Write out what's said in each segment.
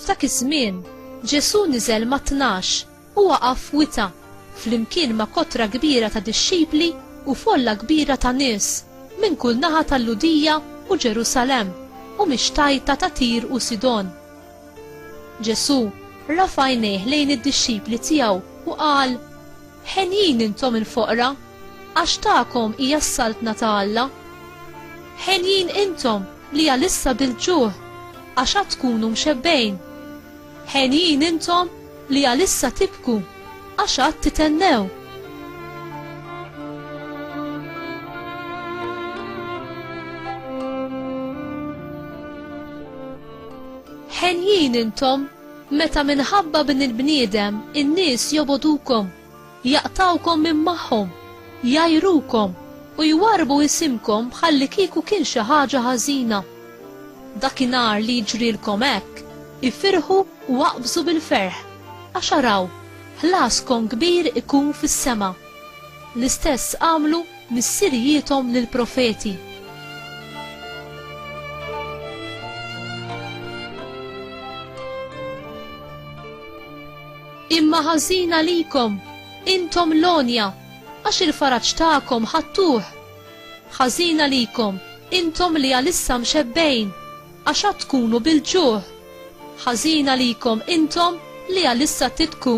F'dak iż-żmien Ġesu niżel ma' 12 u waqaf wita flimkien ma' kotra kbira ta' dixxipli u folla kbira ta' nies minn kull naħa tal-Ludija u Ġerusalem u mixtajta ta' Tir u Sidon. Ġesu rafa' għajnejh lejn id-dixxipli tiegħu u qal: ħenjin intom il-foqra għax tagħkom hija s-saltna ta' Alla. Ħenjin intom li għalissa bil-ġuħ għax għad tkunu mxebbejn. Ħenjin intom li għalissa tibku għax għad titennew. Ħenjin intom meta minħabba bin il-bniedem in-nies jobodukom, jaqtawkom minn magħhom, jajrukom u jwarbu isimkom bħalli kieku kien xi ħaġa ħażina. Dakinhar li jiġrilkom hekk, ifirħu u waqbżu bil-ferħ għax araw ħlaskom kbir ikun fis-sema. L-istess għamlu missirijiethom lill-profeti. Imma ħażina likom intom Lonja għax il-faraġġ tagħkom ħadtuh. Ħażina likom intom li għalissa mxebbejn għax għad tkunu bil-ġuħ. Ħażina likom intom li għalissa tibku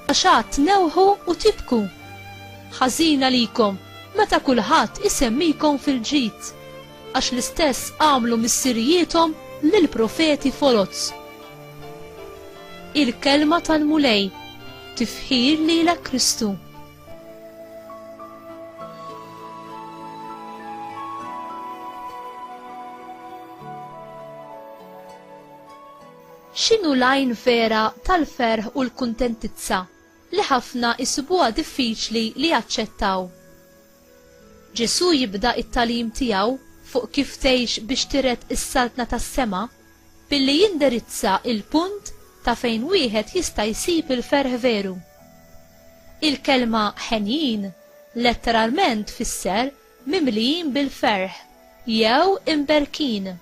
għax għad tnewħu u tibku. Ħażina likom meta kulħadd isemmikom fil-ġid għax l-istess għamlu missirijiethom lill-profeti folozz. Il-kelma tal-mulej tifħir lilek Kristu. X'inhu l-għajn vera tal-ferħ u l-kuntentizza li ħafna isibuha diffiċli li jaċċettaw. Ġesu jibda it-talim tiegħu fuq kif tgħix biex tiret is-saltna tas-sema billi jindirizza il-punt ta' fejn wieħed jista' jsib il-ferħ veru. Il-kelma ħenjin letteralment tfisser mimlijin bil-ferħ jew imberkin.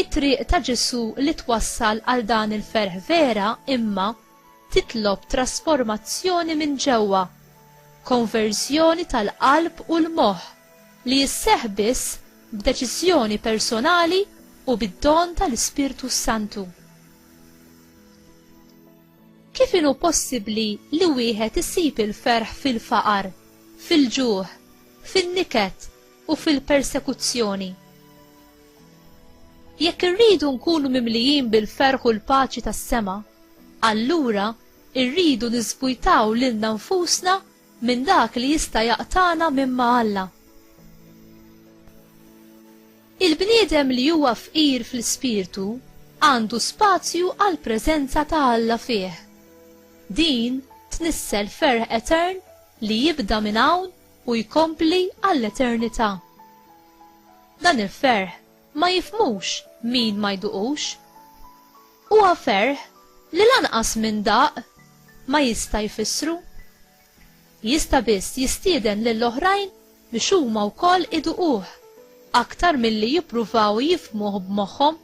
It-triq ta' Ġesu li twassal għal dan il-ferħ vera imma titlob trasformazzjoni minn ġewwa, konverżjoni tal-qalb u l-moħħ li jisseħħ biss b'deċiżjoni personali u bid-don tal-Ispirtu Santu. Kif inhu possibbli li wieħed isib il-ferħ fil-faqar, fil-ġuħ, fin-niket u fil-persekuzzjoni? Jekk irridu nkunu mimlijin bil-ferħ u l-paċi tas-sema, allura irridu niżbujtaw lilna nfusna minn dak li jista' jaqtana mimma Alla. Il-bniedem li huwa fqir fl-ispirtu għandu spazju għal preżenza ta' Alla fih. Din tnissel ferħ etern li jibda minn hawn u jkompli għall-eternità. Dan il-ferħ ma jifmux min ma jduqux. Huwa ferħ li lanqas minn daq ma jista' jfissru. Jista' biss jistieden lill-oħrajn biex huma wkoll iduquh aktar milli jippruvaw jifhmuh b'moħħhom.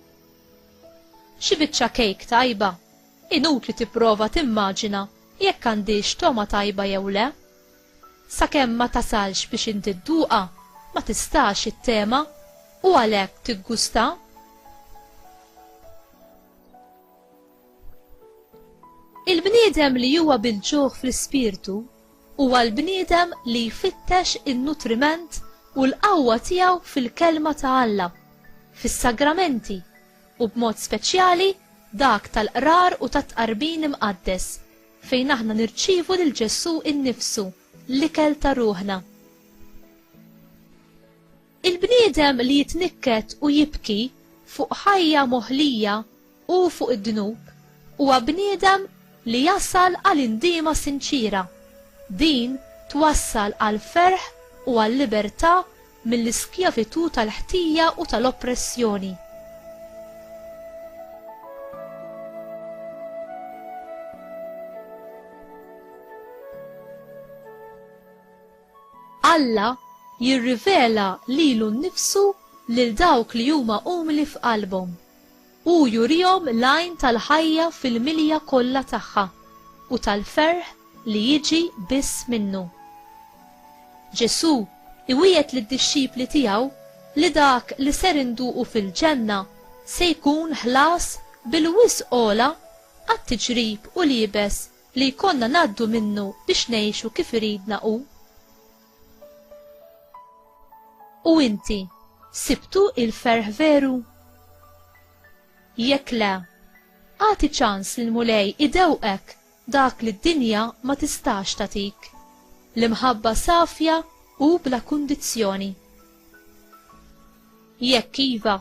Xi biċċa kejk tajba, inutli tipprova timmaġina jekk għandix toma tajba jew le. Sakemm ma tasalx biex inti dduqa ma tistax it-tema u għalhekk tiggusta. Il-bniedem li huwa bil-ġuħ fl-ispirtu huwa l-bniedem li jfittex in-nutriment u l-qawwa tiegħu fil-kelma ta' Alla, fis-sagramenti u b'mod speċjali dak tal-qrar u tat-tqarbin imqaddes fejn aħna nirċievu lil Ġesu innifsu l-ikel ta' ruħna. Il-bniedem li jitnikket u jibki fuq ħajja moħlija u fuq id-dnub huwa bniedem li jasal għal indiema sinċira. Din twassal għal ferħ u għal libertà mill-iskjavitu tal-ħtija u tal-oppressjoni. Alla jirrivela lilu nnifsu lil dawk li huma umli f'qalbhom. u jurihom l-għajn tal-ħajja fil-milja kollha tagħha u tal-ferħ li jiġi biss minnu. Ġesu iwiegħed lid-dixxipli tiegħu li dak li ser induqu fil-ġenna se jkun ħlas bil-wisq ogħla għat-tiġrib u liebes li jkollna ngħaddu minnu biex ngħixu kif iridna hu. U inti, sibtu il-ferħ veru? Jekk le, għati ċans lil mulej idewqek dak li d-dinja ma tistax tatik, l-imħabba safja u bla kundizzjoni. Jekk iva,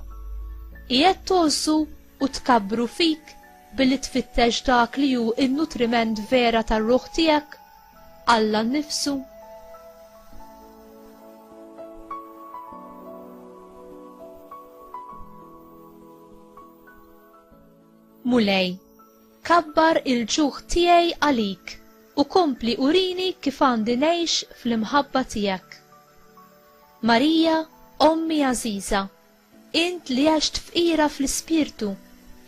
qiegħed tgħossu u tkabbru fik billi tfittex dak li hu n-nutriment vera tar-ruħ tiegħek, Alla nnifsu. Mulej, kabbar il-ġuħ tiegħi għalik u kompli urini kif għandi ngħix fl-imħabba tiegħek. Marija, ommi għażiża, int li għaxt fqira fl-ispirtu,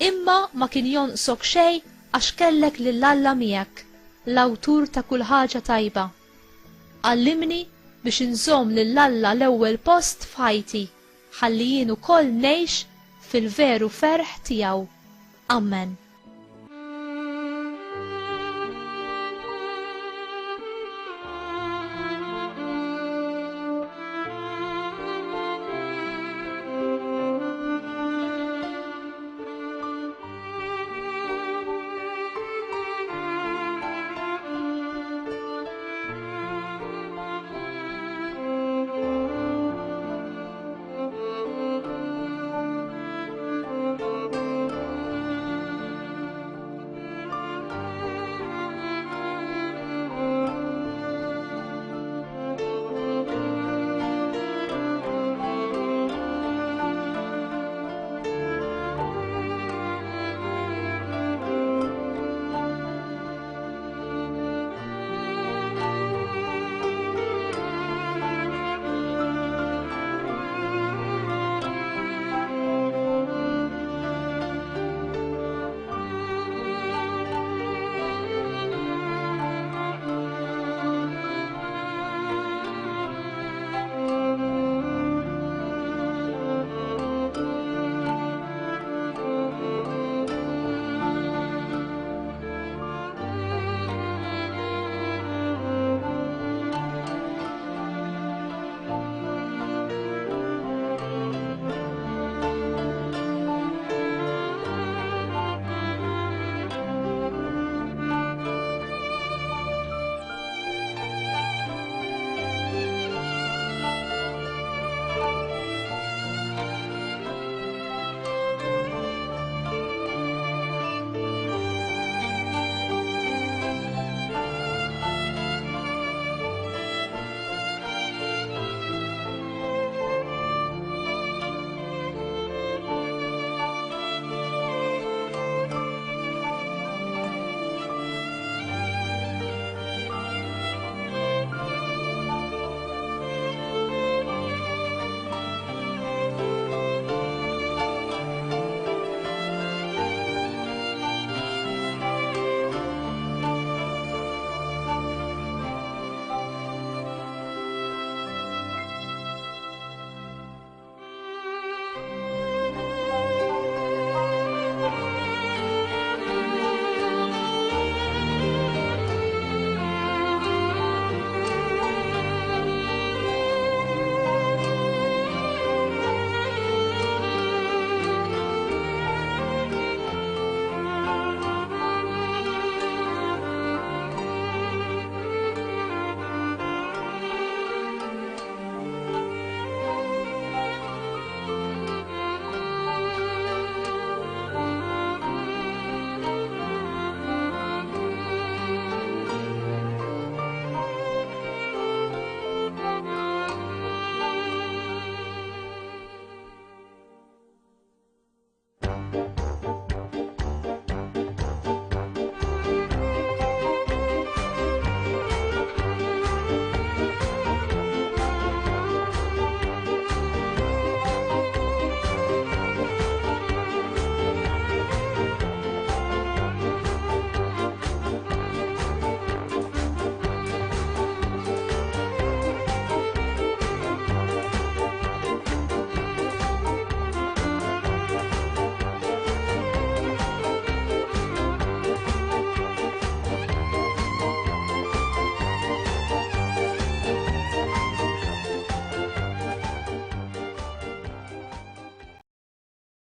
imma ma kien jonqsok xejn għax kellek lil Alla miegħek, l-awtur ta' kull ħaġa tajba. Allimni biex inżomm lil Alla l-ewwel post f'ħajti, ħalli jien ukoll ngħix fil-veru ferħ tiegħu. Amen.